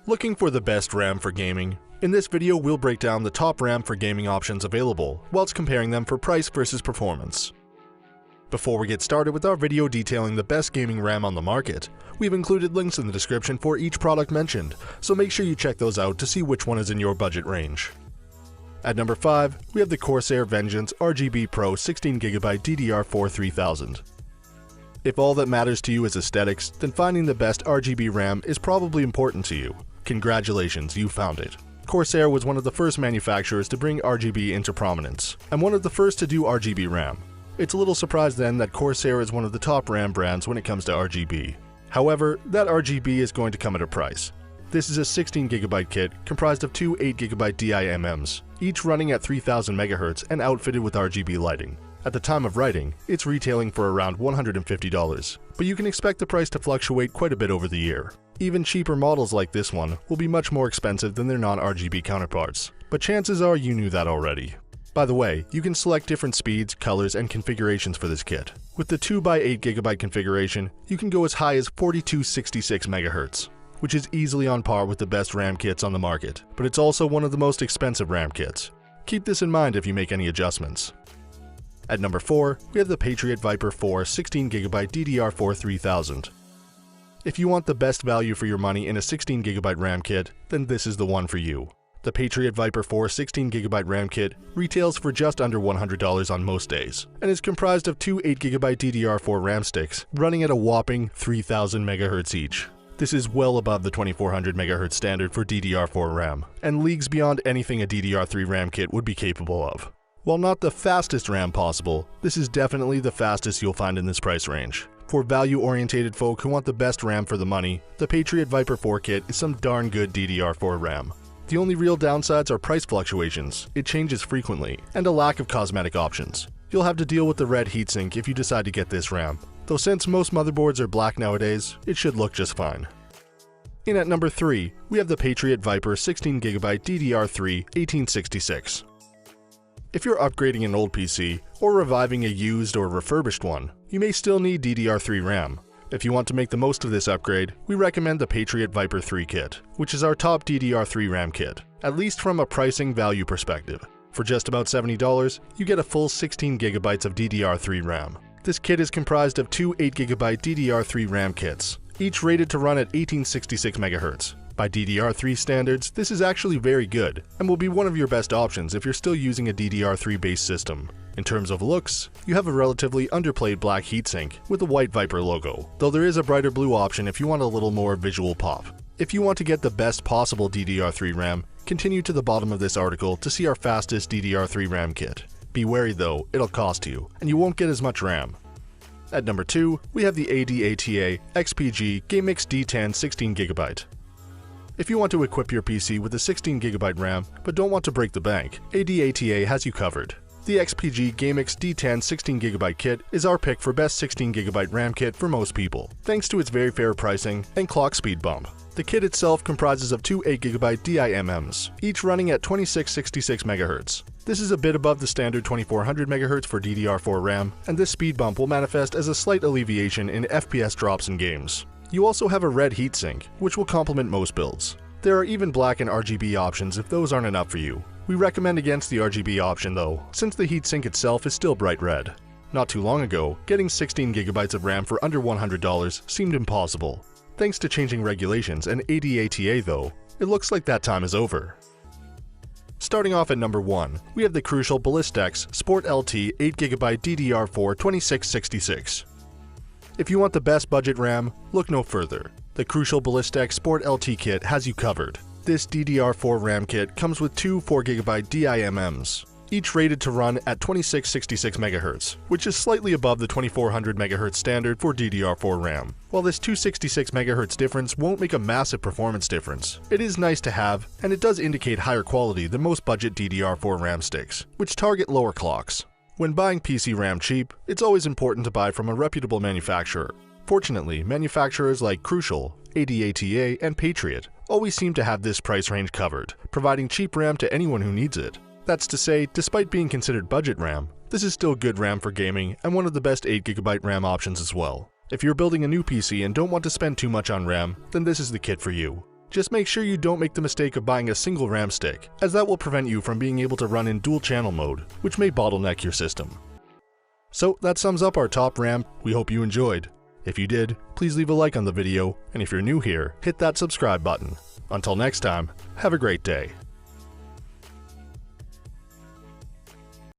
Looking for the best RAM for gaming? In this video, we'll break down the top RAM for gaming options available, whilst comparing them for price versus performance. Before we get started with our video detailing the best gaming RAM on the market, we've included links in the description for each product mentioned, so make sure you check those out to see which one is in your budget range. At number 5, we have the Corsair Vengeance RGB Pro 16GB DDR4 3000. If all that matters to you is aesthetics, then finding the best RGB RAM is probably important to you. Congratulations, you found it. Corsair was one of the first manufacturers to bring RGB into prominence, and one of the first to do RGB RAM. It's a little surprise then that Corsair is one of the top RAM brands when it comes to RGB. However, that RGB is going to come at a price. This is a 16GB kit comprised of two 8GB DIMMs, each running at 3000 MHz and outfitted with RGB lighting. At the time of writing, it's retailing for around $150, but you can expect the price to fluctuate quite a bit over the year. Even cheaper models like this one will be much more expensive than their non-RGB counterparts, but chances are you knew that already. By the way, you can select different speeds, colors, and configurations for this kit. With the 2x8GB configuration, you can go as high as 4266 MHz, which is easily on par with the best RAM kits on the market, but it's also one of the most expensive RAM kits. Keep this in mind if you make any adjustments. At number 4, we have the Patriot Viper 4 16GB DDR4 3000. If you want the best value for your money in a 16GB RAM kit, then this is the one for you. The Patriot Viper 4 16GB RAM kit retails for just under $100 on most days, and is comprised of two 8GB DDR4 RAM sticks running at a whopping 3000 MHz each. This is well above the 2400 MHz standard for DDR4 RAM, and leagues beyond anything a DDR3 RAM kit would be capable of. While not the fastest RAM possible, this is definitely the fastest you'll find in this price range. For value-orientated folk who want the best RAM for the money, the Patriot Viper 4 kit is some darn good DDR4 RAM. The only real downsides are price fluctuations, it changes frequently, and a lack of cosmetic options. You'll have to deal with the red heatsink if you decide to get this RAM, though since most motherboards are black nowadays, it should look just fine. In at number 3, we have the Patriot Viper 16GB DDR3 1866. If you're upgrading an old PC, or reviving a used or refurbished one, you may still need DDR3 RAM. If you want to make the most of this upgrade, we recommend the Patriot Viper 3 kit, which is our top DDR3 RAM kit, at least from a pricing value perspective. For just about $70, you get a full 16GB of DDR3 RAM. This kit is comprised of two 8GB DDR3 RAM kits, each rated to run at 1866 MHz. By DDR3 standards, this is actually very good, and will be one of your best options if you're still using a DDR3 based system. In terms of looks, you have a relatively underplayed black heatsink with a white Viper logo, though there is a brighter blue option if you want a little more visual pop. If you want to get the best possible DDR3 RAM, continue to the bottom of this article to see our fastest DDR3 RAM kit. Be wary though, it'll cost you, and you won't get as much RAM. At number 2, we have the ADATA XPG GameX D10 16GB. If you want to equip your PC with a 16GB RAM but don't want to break the bank, ADATA has you covered. The XPG GameX D10 16GB kit is our pick for best 16GB RAM kit for most people, thanks to its very fair pricing and clock speed bump. The kit itself comprises of two 8GB DIMMs, each running at 2666 MHz. This is a bit above the standard 2400 MHz for DDR4 RAM, and this speed bump will manifest as a slight alleviation in FPS drops in games. You also have a red heatsink, which will complement most builds. There are even black and RGB options if those aren't enough for you. We recommend against the RGB option though, since the heatsink itself is still bright red. Not too long ago, getting 16GB of RAM for under $100 seemed impossible. Thanks to changing regulations and ADATA though, it looks like that time is over. Starting off at number 1, we have the Crucial Ballistex Sport LT 8GB DDR4 2666. If you want the best budget RAM, look no further. The Crucial Ballistex Sport LT kit has you covered. This DDR4 RAM kit comes with two 4GB DIMMs, each rated to run at 2666 MHz, which is slightly above the 2400 MHz standard for DDR4 RAM. While this 266 MHz difference won't make a massive performance difference, it is nice to have, and it does indicate higher quality than most budget DDR4 RAM sticks, which target lower clocks. When buying PC RAM cheap, it's always important to buy from a reputable manufacturer. Fortunately, manufacturers like Crucial, ADATA, and Patriot always seem to have this price range covered, providing cheap RAM to anyone who needs it. That's to say, despite being considered budget RAM, this is still good RAM for gaming and one of the best 8GB RAM options as well. If you're building a new PC and don't want to spend too much on RAM, then this is the kit for you. Just make sure you don't make the mistake of buying a single RAM stick, as that will prevent you from being able to run in dual channel mode, which may bottleneck your system. So that sums up our top RAM. We hope you enjoyed. If you did, please leave a like on the video, and if you're new here, hit that subscribe button. Until next time, have a great day.